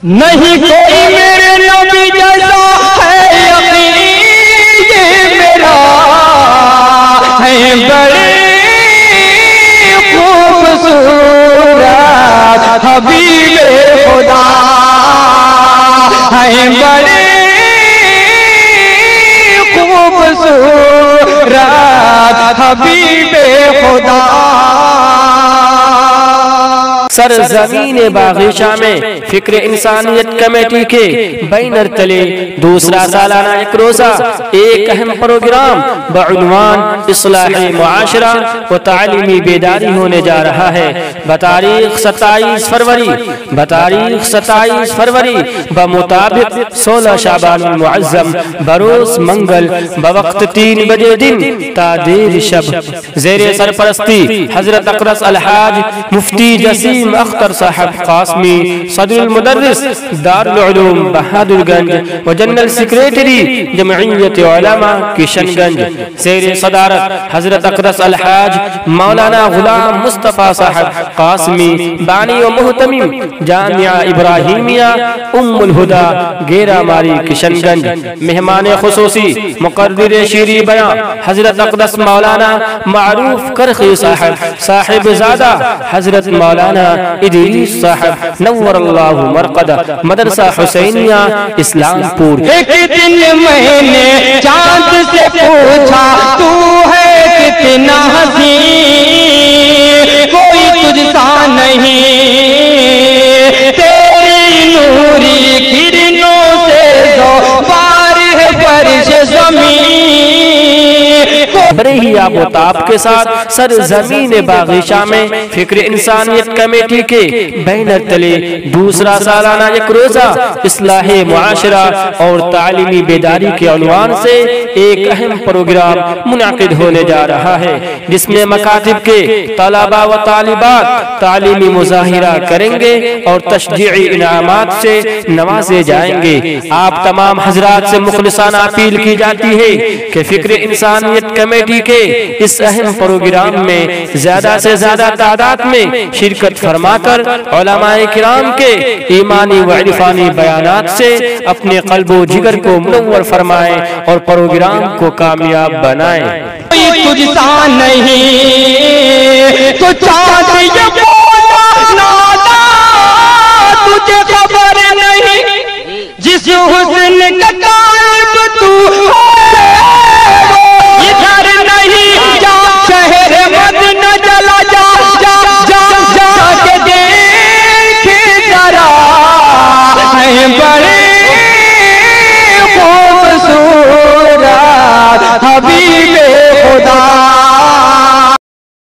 نہیں کوئی میرے نبی جیسا ہے یقین یہ میرا ہے بڑے خوبصورت حبیب خدا ہے بڑے خوبصورت حبیب خدا. سرزمین باغیچہ میں فکر انسانیت کمیٹی کے بینر تلے دوسرا سالانہ ایک روزہ ایک اہم پروگرام بعنوان اصلاح معاشرہ و تعلیمی بیداری ہونے جا رہا ہے. بتاریخ 27 فروری بمطابق 16 شعبان المعظم بروز منگل بوقت 3 بجے دن تا دیر شب زیر سرپرستی حضرت اقدس الحاج مفتی جسیم اختر صاحب قاسمی صدر المدرس دار العلوم بہادر گنج و جنرل سیکریٹری جمعیت علماء کشن گنج زیر صدارت حضرت اقدس الحاج مولانا غلام مصطفیٰ صاحب قاسمی بانی و محتمم جامعہ ابراہیمیہ ام الہدا گیرہ ماری کشن گنج. مہمان خصوصی مقرر شیری بیان حضرت اقدس مولانا معروف کرخی صاحب زادہ حضرت مولانا ادریس صاحب نور اللہ مرقدہ مدرسہ حسینیہ اسلام پور. ایک دن میں نے چاند سے پوچھا تو ہے کتنا حسین کوئی تجھ سا نہیں تیری نوری کرنوں سے دو بار ہے فرش زمین. بڑے ہی آب و تاب کے ساتھ سرزمین باغیچہ میں فکر انسانیت کمیٹی کے بینر تلے دوسرا سالانہ ایک روزہ اصلاح معاشرہ اور تعلیمی بیداری کے عنوان سے ایک اہم پروگرام منعقد ہونے جا رہا ہے جس میں مکاتب کے طلباء و طالبات تعلیمی مظاہرہ کریں گے اور تشجیعی انعامات سے نوازے جائیں گے. آپ تمام حضرات سے مخلصانہ اپیل کی جاتی ہے کہ فکر انسانیت کمیٹی کے اس اہم پروگرام میں زیادہ سے زیادہ تعداد میں شرکت فرما کر علماء کرام کے ایمانی و عرفانی بیانات سے اپنے قلب و جگر کو منور فرمائیں اور پروگرام کو کامیاب بنائیں. کوئی تجھ سا نہیں تو چاند یہ بولا نادا تجھے خبر نہیں جس حسن کا قلب تو ادھر نہیں جا شہر مدینہ چلا جا جا جا جا کے دیکھ ذرا ہے بڑے خوبصورت حبیب خدا.